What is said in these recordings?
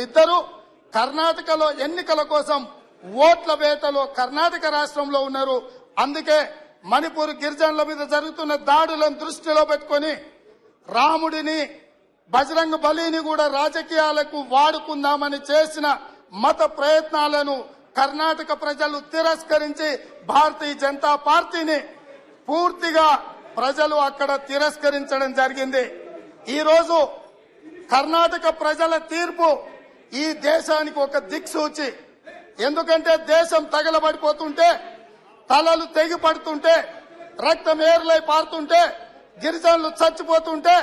ఇద్దరు కర్ణాటకలో ఎన్నికల కోసం ఓట్ల వేటలో కర్ణాటక రాష్ట్రంలో ఉన్నారు. అందుకే మణిపూర్ గిరిజనుల మీద జరుగుతున్న దాడులను దృష్టిలో పెట్టుకొని రాముడిని బజరంగ బలిని కూడా రాజకీయాలకు వాడుకుందామని చేసిన మత ప్రయత్నాలను కర్ణాటక ప్రజలు తిరస్కరించి భారతీయ జనతా పార్టీని పూర్తిగా ప్రజలు అక్కడ తిరస్కరించడం జరిగింది. ఈ రోజు కర్ణాటక ప్రజల తీర్పు ఈ దేశానికి ఒక దిక్సూచి. ఎందుకంటే దేశం తగలబడిపోతుంటే, తలలు తెగి పడుతుంటే, రక్తం ఏర్లై పారుతుంటే, గిరిజనులు చచ్చిపోతుంటే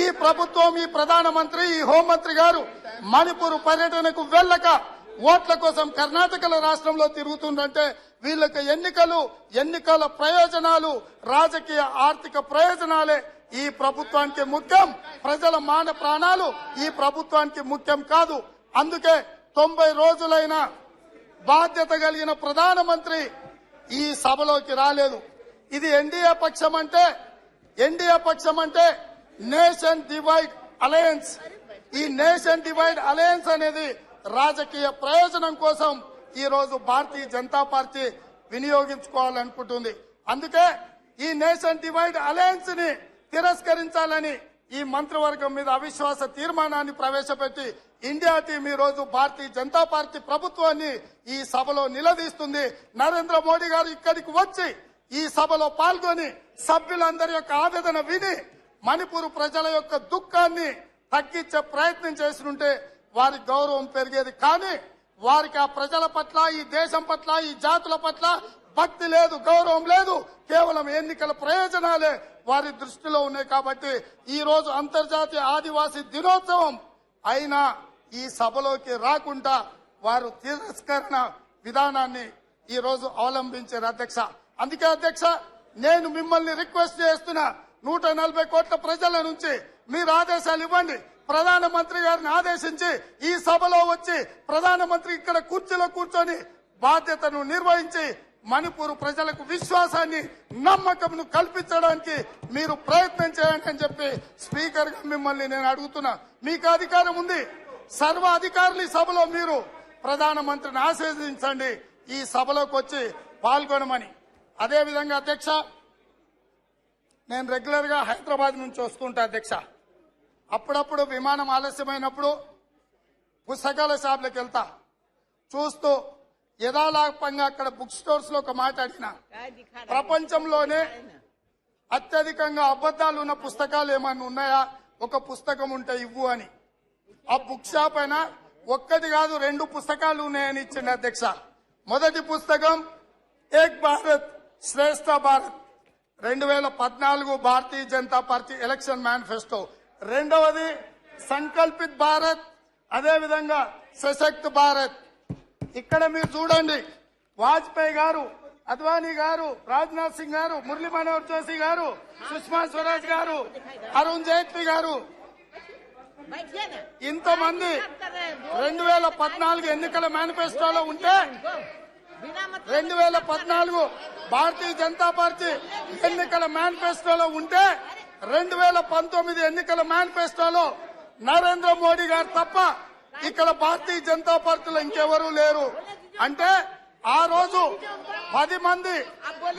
ఈ ప్రభుత్వం, ఈ ప్రధానమంత్రి, ఈ హోంమంత్రి గారు మణిపూర్ పర్యటనకు వెళ్ళక ఓట్ల కోసం కర్ణాటక రాష్ట్రంలో తిరుగుతుందంటే వీళ్ళకి ఎన్నికల ప్రయోజనాలు, రాజకీయ ఆర్థిక ప్రయోజనాలే ఈ ప్రభుత్వానికి ముఖ్యం. ప్రజల మాన ప్రాణాలు ఈ ప్రభుత్వానికి ముఖ్యం కాదు. అందుకే 90 రోజులైన బాధ్యత కలిగిన ప్రధానమంత్రి ఈ సభలోకి రాలేదు. ఇది ఎన్డీఏ పక్షం అంటే నేషన్ డివైడ్ అలయన్స్. ఈ నేషన్ డివైడ్ అలయన్స్ అనేది రాజకీయ ప్రయోజనం కోసం ఈ రోజు భారతీయ జనతా పార్టీ వినియోగించుకోవాలనుకుంటుంది. అందుకే ఈ నేషన్ డివైడ్ అలయన్స్ ని తిరస్కరించాలని ఈ మంత్రివర్గం మీద అవిశ్వాస తీర్మానాన్ని ప్రవేశపెట్టి ఇండియా టీం ఈ రోజు భారతీయ జనతా పార్టీ ప్రభుత్వాన్ని ఈ సభలో నిలదీస్తుంది. నరేంద్ర మోడీ గారు ఇక్కడికి వచ్చి ఈ సభలో పాల్గొని సభ్యులందరి యొక్క ఆవేదన విని మణిపూర్ ప్రజల యొక్క దుఃఖాన్ని తగ్గించే ప్రయత్నం చేస్తుంటే వారి గౌరవం పెరిగేది. కానీ వారికి ఆ ప్రజల పట్ల, ఈ దేశం పట్ల, ఈ జాతుల పట్ల భక్తి లేదు, గౌరవం లేదు. కేవలం ఎన్నికల ప్రయోజనాలే వారి దృష్టిలో ఉన్నాయి. కాబట్టి ఈ రోజు అంతర్జాతీయ ఆదివాసీ దినోత్సవం అయినా ఈ సభలోకి రాకుండా వారు తిరస్కరణ విధానాన్ని ఈ రోజు అవలంబించారు అధ్యక్ష. అందుకే అధ్యక్ష, నేను మిమ్మల్ని రిక్వెస్ట్ చేస్తున్నా, 140 కోట్ల ప్రజల నుంచి మీరు ఆదేశాలు ఇవ్వండి. ప్రధానమంత్రి గారిని ఆదేశించి ఈ సభలో వచ్చి ప్రధానమంత్రి ఇక్కడ కుర్చీలో కూర్చొని బాధ్యతను నిర్వహించి మణిపూర్ ప్రజలకు విశ్వాసాన్ని, నమ్మకంను కల్పించడానికి మీరు ప్రయత్నం చేయండి అని చెప్పి స్పీకర్ గా మిమ్మల్ని నేను అడుగుతున్నా. మీకు అధికారం ఉంది, సర్వ అధికారులు ఈ సభలో మీరు ప్రధానమంత్రిని ఆశీర్వదించండి, ఈ సభలోకి వచ్చి పాల్గొనమని. అదేవిధంగా అధ్యక్ష, నేను రెగ్యులర్ గా హైదరాబాద్ నుంచి వస్తుంటా అధ్యక్ష. అప్పుడప్పుడు విమానం ఆలస్యమైనప్పుడు పుస్తకాల షాప్లకు వెళ్తా. చూస్తూ యథాలాపంగా అక్కడ బుక్ స్టోర్స్ లో ఒక మాట అడిగిన, ప్రపంచంలోనే అత్యధికంగా అబద్దాలు ఉన్న పుస్తకాలు ఏమన్నా ఉన్నాయా, ఒక పుస్తకం ఉంటే ఇవ్వు అని. ఆ బుక్ షాప్ అయినా ఒక్కటి కాదు 2 పుస్తకాలు ఉన్నాయని ఇచ్చింది అధ్యక్ష. మొదటి పుస్తకం ఏక్ భారత్ శ్రేష్ఠ Bharat 2014 Bharatiya Janata party election manifesto. రెండవది సంకల్పిత్ భారత్, అదేవిధంగా సశక్త్ భారత్. ఇక్కడ మీరు చూడండి, వాజ్పేయి గారు, అద్వానీ గారు, రాజ్నాథ్ సింగ్ గారు, మురళీ మనోహర్ జోషి గారు, సుష్మా స్వరాజ్ గారు, అరుణ్ జైట్లీ గారు, ఇంతమంది 2014 ఎన్నికల మేనిఫెస్టోలో ఉంటే 2014 భారతీయ జనతా పార్టీ ఎన్నికల మేనిఫెస్టోలో ఉంటే 2019 ఎన్నికల మేనిఫెస్టోలో నరేంద్ర మోడీ గారు తప్ప ఇక్కడ భారతీయ జనతా పార్టీలో ఇంకెవరూ లేరు. అంటే ఆ రోజు 10 మంది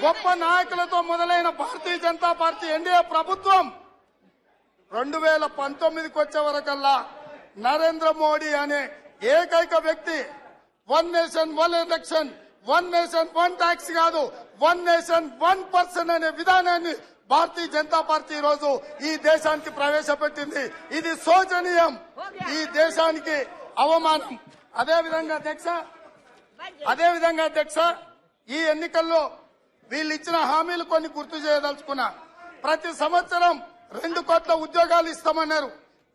గొప్ప నాయకులతో మొదలైన భారతీయ జనతా పార్టీ ఎన్డీఏ ప్రభుత్వం 2019కి వచ్చే వరకల్లా నరేంద్ర మోడీ అనే ఏకైక వ్యక్తి 1 నేషన్ 1 ఎలక్షన్, 1 నేషన్ 1 ట్యాక్స్ కాదు, 1 నేషన్ 1 పర్సన్ అనే విధానాన్ని భారతీయ జనతా పార్టీ ఈ రోజు ఈ దేశానికి ప్రవేశపెట్టింది. ఇది శోచనీయం, ఈ దేశానికి అవమానం. అదేవిధంగా అధ్యక్ష, ఈ ఎన్నికల్లో వీళ్ళు ఇచ్చిన హామీలు కొన్ని గుర్తు చేయదలుచుకున్నా. ప్రతి సంవత్సరం 2 కోట్ల ఉద్యోగాలు ఇస్తామన్నారు.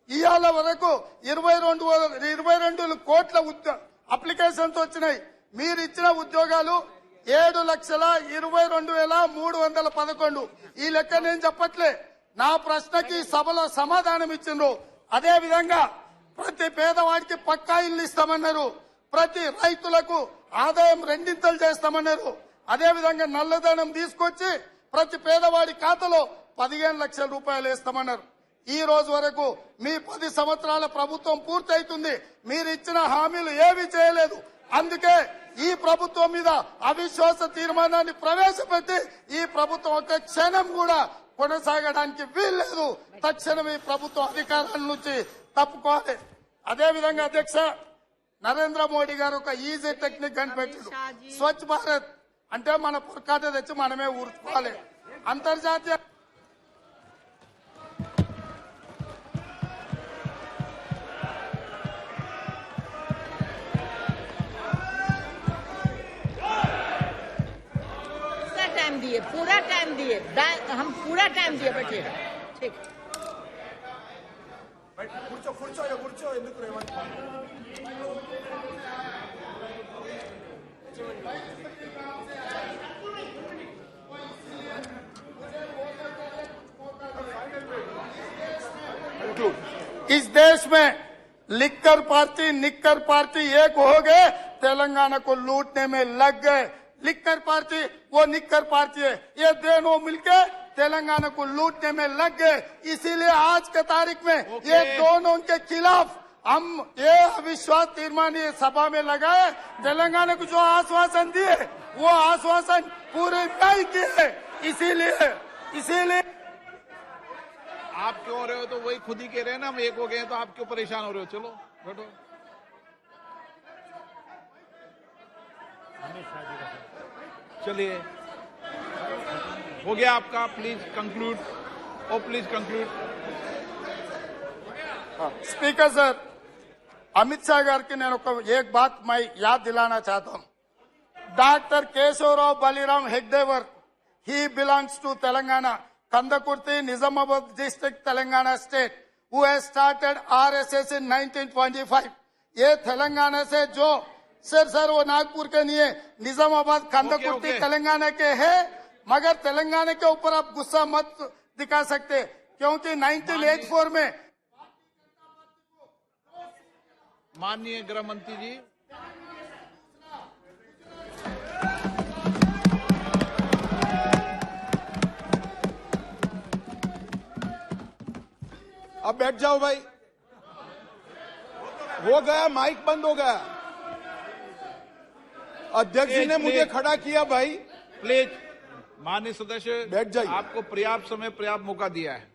ఇవాళ వరకు 22 కోట్ల అప్లికేషన్స్ వచ్చినాయి. మీరు ఇచ్చిన ఉద్యోగాలు 7,22,311. ఈ లెక్క నేను చెప్పట్లే, నా ప్రశ్నకి సభలో సమాధానం ఇచ్చిండ్రు. అదేవిధంగా ప్రతి పేదవాడికి పక్కా ఇల్లు ఇస్తామన్నారు. ప్రతి రైతులకు ఆదాయం 2 చేస్తామన్నారు. అదేవిధంగా నల్లధనం తీసుకొచ్చి ప్రతి పేదవాడి ఖాతాలో 15 లక్షల రూపాయలు వేస్తామన్నారు. ఈ రోజు వరకు మీ 10 సంవత్సరాల ప్రభుత్వం పూర్తయితుంది. మీరు ఇచ్చిన హామీలు ఏవి చేయలేదు. అందుకే ఈ ప్రభుత్వం మీద అవిశ్వాస తీర్మానాన్ని ప్రవేశపెట్టి ఈ ప్రభుత్వం ఒక క్షణం కూడా కొనసాగడానికి వీల్లేదు. తక్షణం ఈ ప్రభుత్వం అధికారాల నుంచి తప్పుకోవాలి. అదేవిధంగా అధ్యక్ష, నరేంద్ర మోడీ గారు ఒక ఈజీ టెక్నిక్ కనిపెట్టాడు. స్వచ్ఛ భారత్ అంటే మన పొరకాట తెచ్చి మనమే ఊరుకోవాలి. అంతర్జాతీయ पूरा टाइम दिए, हम पूरा टाइम दिए बैठे. ठीक. కూర్చో ఎందుకు రేవంత్? इस देश में लिक्कर पार्टी निक्कर पार्टी एक हो गए, तेलंगाना को लूटने में लग गए. लिक्कर पार्टी वो निक्कर पार्टी है, ये दोनों मिलके तेलंगाना को लूटने में लग गए. इसीलिए आज के तारीख में ये दोनों के खिलाफ हम ये अविश्वास तीर्मान ये सभा में लगाए. तेलंगाना को जो आश्वासन दिए वो आश्वासन पूरे नहीं किए. इसीलिए आप क्यों हो रहे हो? तो वही खुद ही कह रहे हैं ना, हम एक हो गए तो आप क्यों परेशान हो रहे हो? चलो बैठो. चलिए, हो गया आपका. Please conclude. Oh please conclude. Speaker sir, Amit Shah गार की एक बात मैं याद दिलाना चाहता हूं. डॉक्टर केशवराव बलिराम हेगडेवर, he belongs to Telangana, Kandakurti, Nizamabad district, Telangana state, who has started RSS in 1925. ये तेलंगाना से जो सर वो नागपुर के नहीं है, निजामाबाद कंदकुर्ती तेलंगाना के है. मगर तेलंगाना के ऊपर आप गुस्सा मत दिखा सकते, क्योंकि 1984 में माननीय गृह मंत्री जी, अब बैठ जाओ भाई. हो गया, माइक बंद हो गया. अध्यक्ष जी ने मुझे खड़ा किया भाई. प्लीज माननीय सदस्य बैठ जाइए. आपको पर्याप्त समय पर्याप्त मौका दिया है.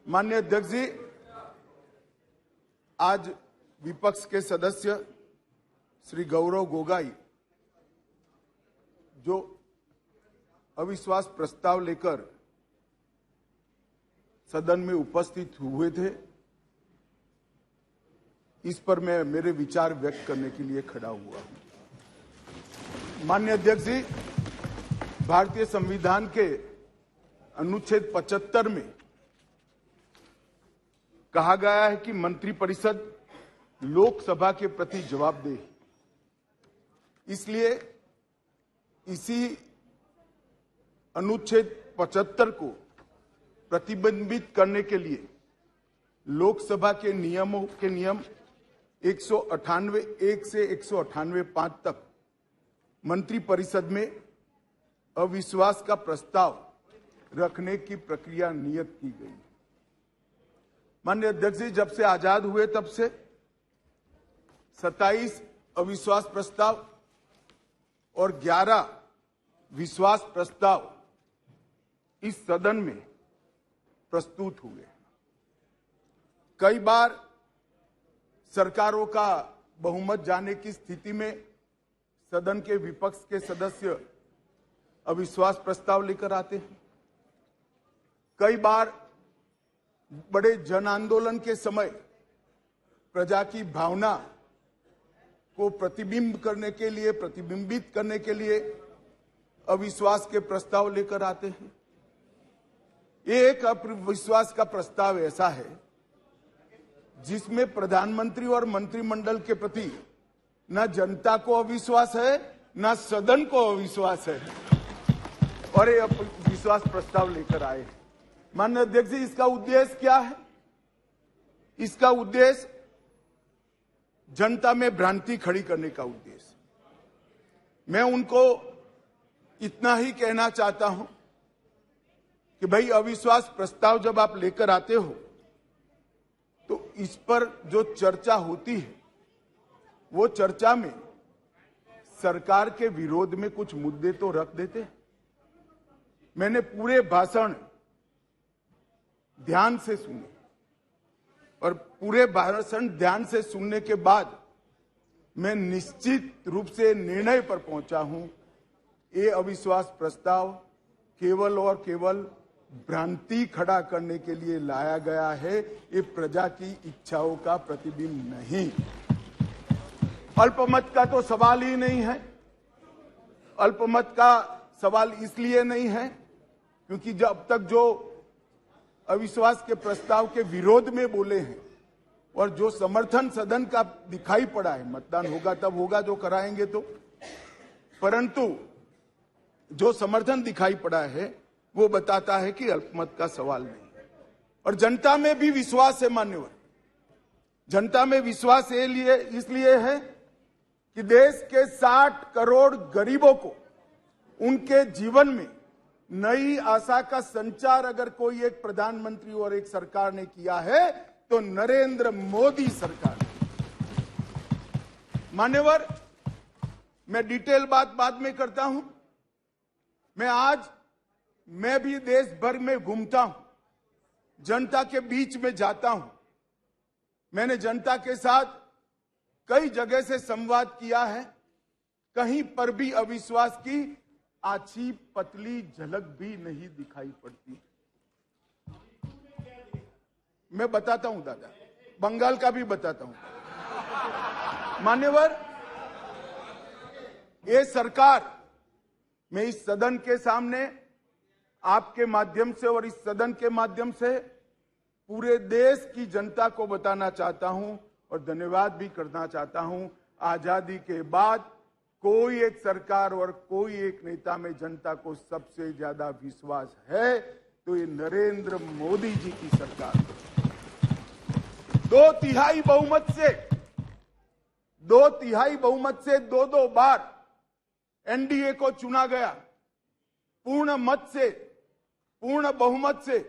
माननीय अध्यक्ष जी, आज विपक्ष के सदस्य श्री गौरव गोगाई जो अविश्वास प्रस्ताव लेकर सदन में उपस्थित हुए थे, इस पर मैं मेरे विचार व्यक्त करने के लिए खड़ा हुआ हूं. माननीय अध्यक्ष जी, भारतीय संविधान के अनुच्छेद 75 में कहा गया है कि मंत्रिपरिषद लोकसभा के प्रति जवाबदेह. इसलिए इसी अनुच्छेद 75 को प्रतिबंधित करने के लिए लोकसभा के नियम 198(1) से 198(5) तक मंत्रिपरिषद में अविश्वास का प्रस्ताव रखने की प्रक्रिया नियत की गई. माननीय अध्यक्ष जी, जब से आजाद हुए तब से 27 अविश्वास प्रस्ताव और 11 विश्वास प्रस्ताव इस सदन में प्रस्तुत हुए. कई बार सरकारों का बहुमत जाने की स्थिति में सदन के विपक्ष के सदस्य अविश्वास प्रस्ताव लेकर आते हैं. कई बार बड़े जन आंदोलन के समय प्रजा की भावना को प्रतिबिंबित करने के लिए अविश्वास के प्रस्ताव लेकर आते हैं. एक अविश्वास का प्रस्ताव ऐसा है जिसमें प्रधानमंत्री और मंत्रिमंडल के प्रति न जनता को अविश्वास है, न सदन को अविश्वास है, और ये विश्वास प्रस्ताव लेकर आए. माननीय अध्यक्ष जी, इसका उद्देश्य क्या है? इसका उद्देश्य जनता में भ्रांति खड़ी करने का उद्देश्य. मैं उनको इतना ही कहना चाहता हूं कि भाई अविश्वास प्रस्ताव जब आप लेकर आते हो तो इस पर जो चर्चा होती है वो चर्चा में सरकार के विरोध में कुछ मुद्दे तो रख देते हैं। मैंने पूरे भाषण ध्यान से सुने और पूरे भाषण ध्यान से सुनने के बाद मैं निश्चित रूप से निर्णय पर पहुंचा हूं, ये अविश्वास प्रस्ताव केवल और केवल भ्रांति खड़ा करने के लिए लाया गया है, ये प्रजा की इच्छाओं का प्रतिबिंब नहीं। अल्पमत का तो सवाल ही नहीं है। अल्पमत का सवाल इसलिए नहीं है क्योंकि जब तक जो अविश्वास के प्रस्ताव के विरोध में बोले हैं और जो समर्थन सदन का दिखाई पड़ा है, मतदान होगा तब होगा जो कराएंगे तो, परंतु जो समर्थन दिखाई पड़ा है वो बताता है कि अल्पमत का सवाल नहीं। और जनता में भी विश्वास है मान्यवर, जनता में विश्वास इसलिए है कि देश के 60 करोड़ गरीबों को उनके जीवन में नई आशा का संचार अगर कोई एक प्रधानमंत्री और एक सरकार ने किया है तो नरेंद्र मोदी सरकार। मान्यवर, मैं डिटेल बात बाद में करता हूं। मैं भी देश भर में घूमता हूं, जनता के बीच में जाता हूं। मैंने जनता के साथ कई जगह से संवाद किया है, कहीं पर भी अविश्वास की आछी पतली झलक भी नहीं दिखाई पड़ती। मैं बताता हूं दादा, बंगाल का भी बताता हूं। मान्यवर, ये सरकार, मैं इस सदन के सामने आपके माध्यम से और इस सदन के माध्यम से पूरे देश की जनता को बताना चाहता हूं और धन्यवाद भी करना चाहता हूं। आजादी के बाद कोई एक सरकार और कोई एक नेता में जनता को सबसे ज्यादा विश्वास है तो ये नरेंद्र मोदी जी की सरकार। 2/3 बहुमत से दो बार एनडीए को चुना गया। पूर्ण बहुमत से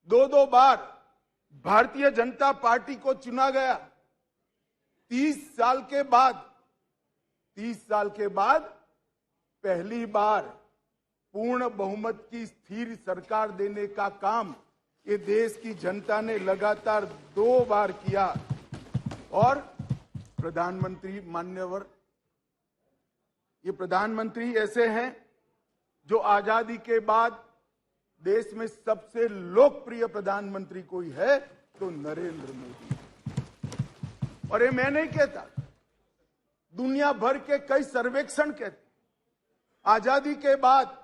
दो बार भारतीय जनता पार्टी को चुना गया। 30 साल के बाद पहली बार पूर्ण बहुमत की स्थिर सरकार देने का काम ये देश की जनता ने लगातार 2 बार किया। और प्रधानमंत्री मान्यवर, ये प्रधानमंत्री ऐसे हैं जो आजादी के बाद देश में सबसे लोकप्रिय प्रधानमंत्री कोई है तो नरेंद्र मोदी। और ये मैं नहीं कहता, दुनिया भर के कई सर्वेक्षण कहते आजादी के बाद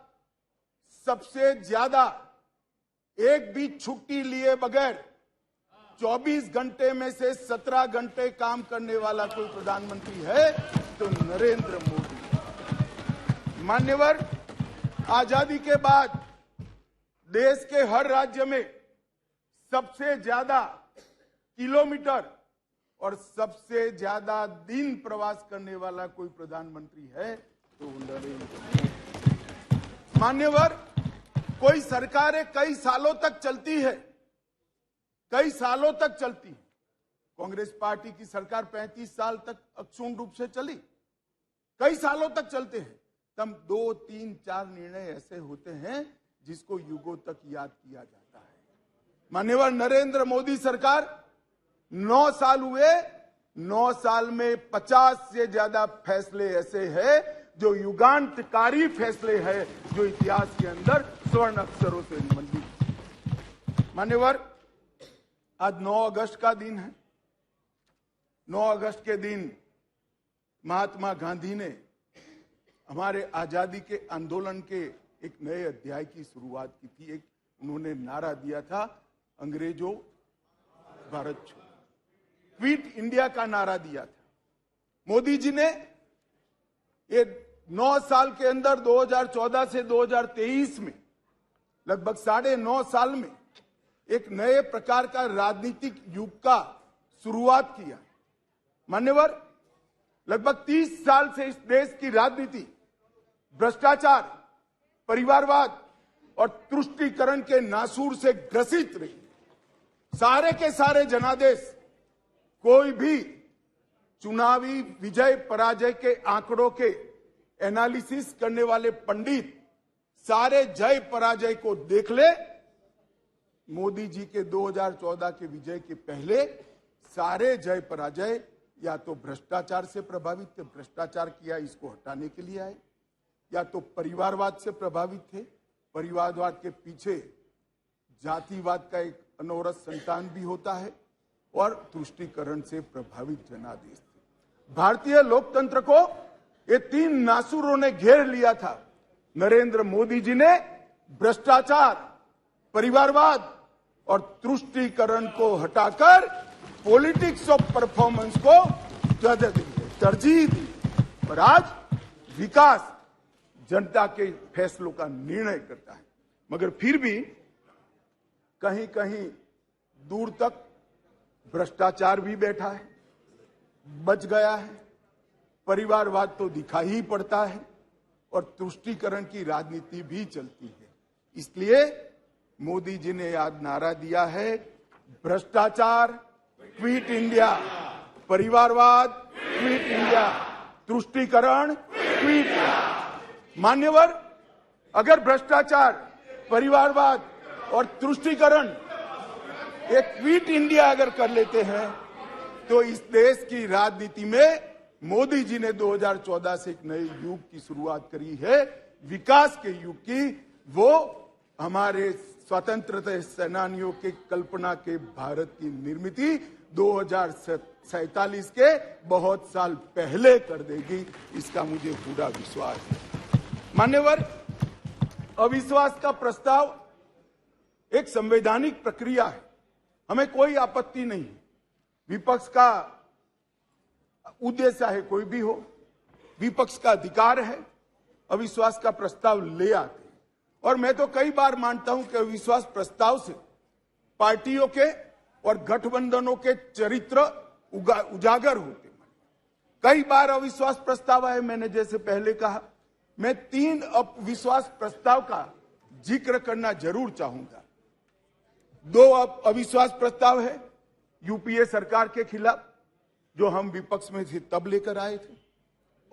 सबसे ज्यादा एक भी छुट्टी लिए बगैर 24 घंटे में से 17 घंटे काम करने वाला कोई प्रधानमंत्री है तो नरेंद्र मोदी। मान्यवर, आजादी के बाद देश के हर राज्य में सबसे ज्यादा किलोमीटर और सबसे ज्यादा दिन प्रवास करने वाला कोई प्रधानमंत्री है तो नरेंद्र मोदी। मान्यवर, कोई सरकारें कई सालों तक चलती है, कांग्रेस पार्टी की सरकार 35 साल तक अक्षुण्ण रूप से चली, कई सालों तक चलते हैं। तब 2, 3, 4 निर्णय ऐसे होते हैं जिसको युगों तक याद किया जाता है। मान्यवर, नरेंद्र मोदी सरकार 9 साल हुए, 9 साल में 50 से ज्यादा फैसले ऐसे हैं जो युगांतकारी फैसले हैं, जो इतिहास के अंदर स्वर्ण अक्षरों से मंडित। मान्यवर, आज 9 अगस्त का दिन है। 9 अगस्त के दिन महात्मा गांधी ने हमारे आजादी के आंदोलन के एक नए अध्याय की शुरुआत की थी। एक उन्होंने नारा दिया था, अंग्रेजों भारत छोड़ो, क्विट इंडिया का नारा दिया था। मोदी जी ने ये 9 साल के अंदर 2014 से 2023 में लगभग 9.5 साल में एक नए प्रकार का राजनीतिक युग का शुरुआत किया। मान्यवर, लगभग 30 साल से इस देश की राजनीति भ्रष्टाचार, परिवारवाद और तुष्टीकरण के नासूर से ग्रसित रही है। सारे के सारे जनादेश, कोई भी चुनावी विजय पराजय के आंकड़ों के एनालिसिस करने वाले पंडित सारे जय पराजय को देख ले। मोदी जी के 2014 के विजय के पहले सारे जय पराजय या तो भ्रष्टाचार से प्रभावित थे, भ्रष्टाचार किया इसको हटाने के लिए आए, या तो परिवारवाद से प्रभावित थे, परिवारवाद के पीछे जातिवाद का एक अनवरत संतान भी होता है, और तुष्टीकरण से प्रभावित जनादेश थे। भारतीय लोकतंत्र को ये तीन नासुरों ने घेर लिया था। नरेंद्र मोदी जी ने भ्रष्टाचार, परिवारवाद और तुष्टीकरण को हटाकर पॉलिटिक्स ऑफ परफॉर्मेंस को तरजीह दी, और आज विकास जनता के फैसलों का निर्णय करता है। मगर फिर भी कहीं कहीं दूर तक भ्रष्टाचार भी बैठा है, बच गया है, परिवारवाद तो दिखाई ही पड़ता है, और तुष्टीकरण की राजनीति भी चलती है। इसलिए मोदी जी ने आज नारा दिया है, भ्रष्टाचार क्विट इंडिया, परिवारवाद क्विट इंडिया, तुष्टीकरण क्विट इंडिया। मान्यवर, अगर भ्रष्टाचार, परिवारवाद और तुष्टीकरण एक क्विट इंडिया अगर कर लेते हैं, तो इस देश की राजनीति में मोदी जी ने 2014 से एक नए युग की शुरुआत करी है, विकास के युग की। वो हमारे स्वतंत्रता सेनानियों के कल्पना के भारत की निर्मित 2047 के बहुत साल पहले कर देगी, इसका मुझे पूरा विश्वास है। मान्यवर, अविश्वास का प्रस्ताव एक संवैधानिक प्रक्रिया है, हमें कोई आपत्ति नहीं। विपक्ष का उद्देश्य है कोई भी हो, विपक्ष का अधिकार है अविश्वास का प्रस्ताव ले आते। और मैं तो कई बार मानता हूं कि अविश्वास प्रस्ताव से पार्टियों के और गठबंधनों के चरित्र उजागर होते। कई बार अविश्वास प्रस्ताव आए, मैंने जैसे पहले कहा, मैं 3 अविश्वास प्रस्ताव का जिक्र करना जरूर चाहूंगा। 2 अविश्वास प्रस्ताव है यूपीए सरकार के खिलाफ, जो हम विपक्ष में थे तब लेकर आए थे,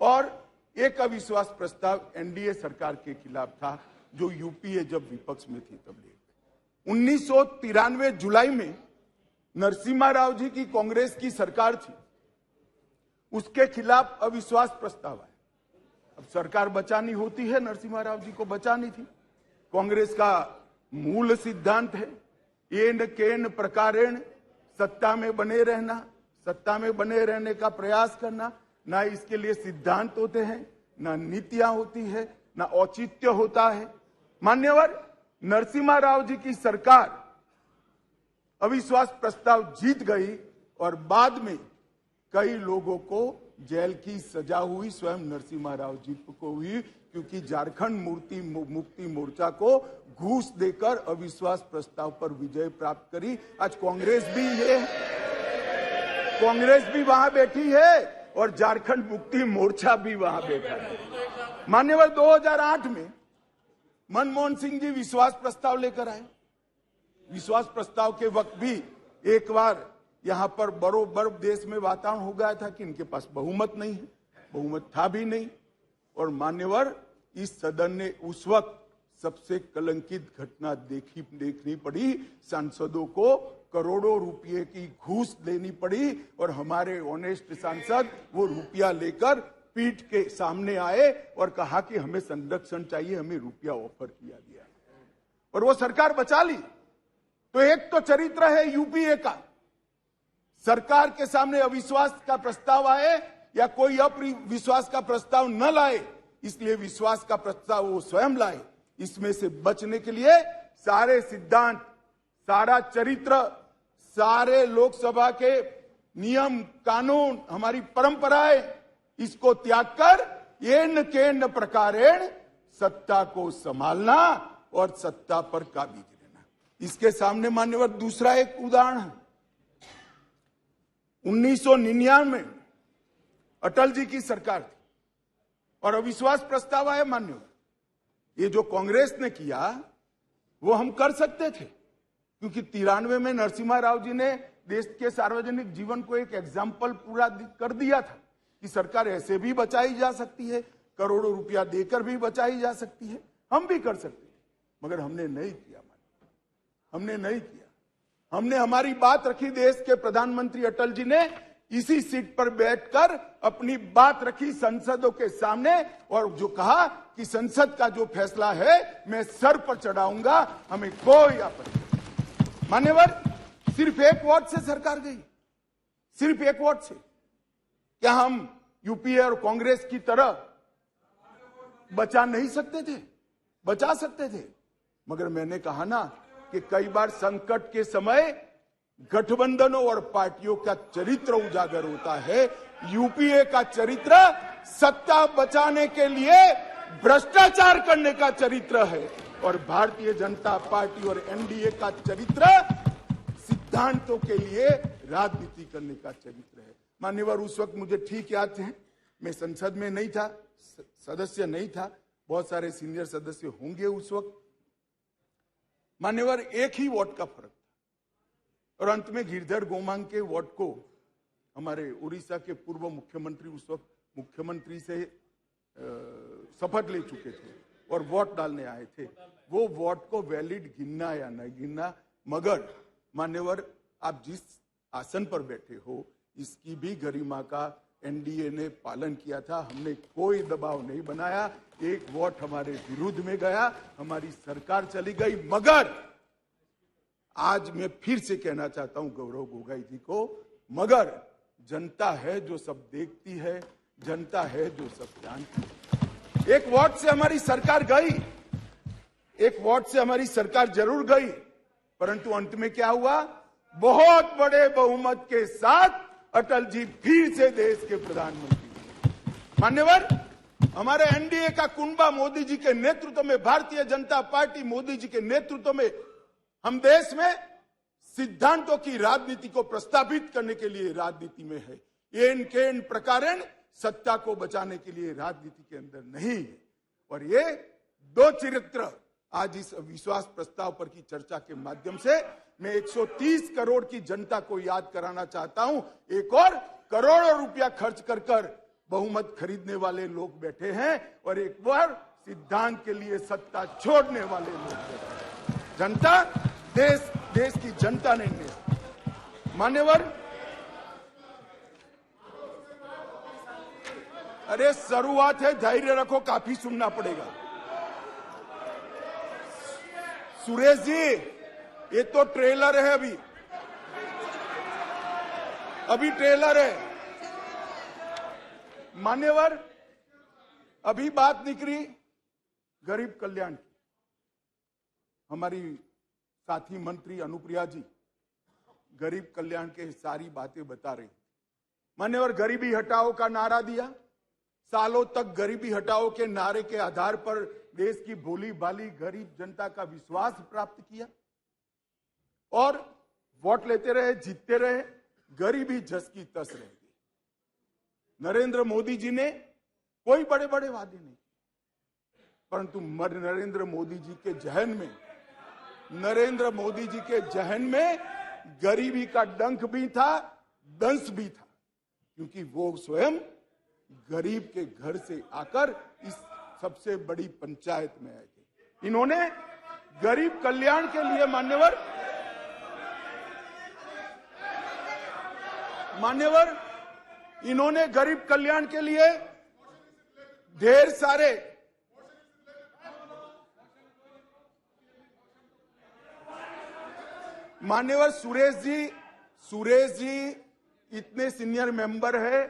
और एक अविश्वास प्रस्ताव एनडीए सरकार के खिलाफ था, जो यूपीए जब विपक्ष में थी तब ले। 1993 जुलाई में नरसिम्हा राव जी की कांग्रेस की सरकार थी, उसके खिलाफ अविश्वास प्रस्ताव आया। अब सरकार बचानी होती है, नरसिम्हा राव जी को बचानी थी। कांग्रेस का मूल सिद्धांत है येन केन प्रकारेण सत्ता में बने रहना, सत्ता में बने रहने का प्रयास करना। ना इसके लिए सिद्धांत होते हैं, ना नीतियां होती है, ना औचित्य होता है। मान्यवर, नरसिम्हा राव जी की सरकार अविश्वास प्रस्ताव जीत गई और बाद में कई लोगों को जेल की सजा हुई, स्वयं नरसिम्हा राव जी को हुई, क्योंकि झारखंड मुक्ति मोर्चा को घूस देकर अविश्वास प्रस्ताव पर विजय प्राप्त करी। आज कांग्रेस भी है, कांग्रेस भी वहां बैठी है और झारखंड मुक्ति मोर्चा भी वहां बैठा है। मान्यवर, 2008 में मनमोहन सिंह जी विश्वास प्रस्ताव लेकर आए। विश्वास प्रस्ताव के वक्त भी एक बार यहां पर बरोबर देश में वातावरण हो गया था कि इनके पास बहुमत नहीं है, बहुमत था भी नहीं। और मान्यवर, इस सदन ने उस वक्त सबसे कलंकित घटना देखनी पड़ी, सांसदों को करोड़ों रुपए की घूस देनी पड़ी, और हमारे ऑनेस्ट सांसद वो रुपया लेकर पीठ के सामने आए और कहा कि हमें संरक्षण चाहिए, हमें रुपया ऑफर किया गया, और वो सरकार बचा ली। तो एक तो चरित्र है यूपीए का, सरकार के सामने अविश्वास का प्रस्ताव आए या कोई अविश्वास का प्रस्ताव न लाए, इसलिए विश्वास का प्रस्ताव वो स्वयं लाए। इसमें से बचने के लिए सारे सिद्धांत, सारा चरित्र, सारे लोकसभा के नियम कानून, हमारी परंपराएं, इसको त्याग कर येन केन प्रकारेण सत्ता को संभालना और सत्ता पर काबिज रहना। इसके सामने मान्यवर दूसरा एक उदाहरण है। 1999 में अटल जी की सरकार थी और अविश्वास प्रस्ताव आया। मान्यवर, ये जो कांग्रेस ने किया, वो हम कर सकते थे, क्योंकि 93 में नरसिम्हा राव जी ने देश के सार्वजनिक जीवन को एक एग्जाम्पल पूरा कर दिया था कि सरकार ऐसे भी बचाई जा सकती है, करोड़ों रुपया देकर भी बचाई जा सकती है। हम भी कर सकते हैं, मगर हमने नहीं किया। हमने नहीं किया। हमने हमारी बात रखी। देश के प्रधानमंत्री अटल जी ने इसी सीट पर बैठकर अपनी बात रखी संसदों के सामने, और जो कहा कि संसद का जो फैसला है मैं सर पर चढ़ाऊंगा, हमें कोई आपत्ति नहीं। मान्यवर, सिर्फ एक वोट से सरकार गई, सिर्फ एक वोट से। क्या हम यूपीए और कांग्रेस की तरह बचा नहीं सकते थे? बचा सकते थे, मगर मैंने कहा ना कि कई बार संकट के समय गठबंधनों और पार्टियों का चरित्र उजागर होता है। यूपीए का चरित्र सत्ता बचाने के लिए भ्रष्टाचार करने का चरित्र है, और भारतीय जनता पार्टी और एनडीए का चरित्र सिद्धांतों के लिए राजनीति करने का चरित्र है। मान्यवर, उस वक्त मुझे ठीक याद है, मैं संसद में नहीं था, सदस्य नहीं था, बहुत सारे सीनियर सदस्य होंगे उस वक्त। मान्यवर, एक ही वोट का फर्क था, और अंत में गिरधर गोमांग के वोट को हमारे उड़ीसा के पूर्व मुख्यमंत्री, उस वक्त मुख्यमंत्री से शपथ ले चुके थे और वोट डालने आए थे, वो वोट को वैलिड गिनना या नहीं गिनना। मगर मान्यवर, आप जिस आसन पर बैठे हो, इसकी भी गरिमा का एनडीए ने पालन किया था। हमने कोई दबाव नहीं बनाया। एक वोट हमारे विरुद्ध में गया, हमारी सरकार चली गई। मगर आज मैं फिर से कहना चाहता हूं गौरव गोगोई जी को, मगर जनता है जो सब देखती है, जनता है जो सब जानती है। एक वोट से हमारी सरकार गई, एक वोट से हमारी सरकार जरूर गई, परंतु अंत में क्या हुआ? बहुत बड़े बहुमत के साथ अटल जी फिर से देश के प्रधानमंत्री। मान्यवर, हमारे एनडीए का कुंबा मोदी जी के नेतृत्व में, भारतीय जनता पार्टी मोदी जी के नेतृत्व में, हम देश में सिद्धांतों की राजनीति को प्रस्तावित करने के लिए राजनीति में है। एन केन प्रकारेण सत्ता को बचाने के लिए राजनीति के अंदर नहीं है। और ये दो चरित्र आज इस विश्वास प्रस्ताव पर की चर्चा के माध्यम से मैं 130 करोड़ की जनता को याद कराना चाहता हूं। एक और करोड़ों रुपया खर्च कर कर बहुमत खरीदने वाले लोग बैठे हैं, और एक बार सिद्धांत के लिए सत्ता छोड़ने वाले लोग बैठे हैं। जनता, देश की जनता ने मान्यवर, अरे शुरुआत है, धैर्य रखो, काफी सुनना पड़ेगा। सुरेश जी, ये तो ट्रेलर है, अभी ट्रेलर है। मान्यवर, अभी बात निकली गरीब कल्याण की। हमारी साथी मंत्री अनुप्रिया जी गरीब कल्याण के सारी बातें बता रही। मान्यवर, गरीबी हटाओ का नारा दिया, सालों तक गरीबी हटाओ के नारे के आधार पर देश की भोली भाली गरीब जनता का विश्वास प्राप्त किया, और वोट लेते रहे, जीतते रहे, गरीबी जस की तस रह गई। नरेंद्र मोदी जी ने कोई बड़े बड़े वादे नहीं, परंतु नरेंद्र मोदी जी के जहन में गरीबी का डंक भी था, दंश भी था, क्योंकि वो स्वयं गरीब के घर से आकर इस सबसे बड़ी पंचायत में आए थे। इन्होंने गरीब कल्याण के लिए मान्यवर, इन्होंने गरीब कल्याण के लिए ढेर सारे मान्यवर सुरेश जी इतने सीनियर मेंबर है,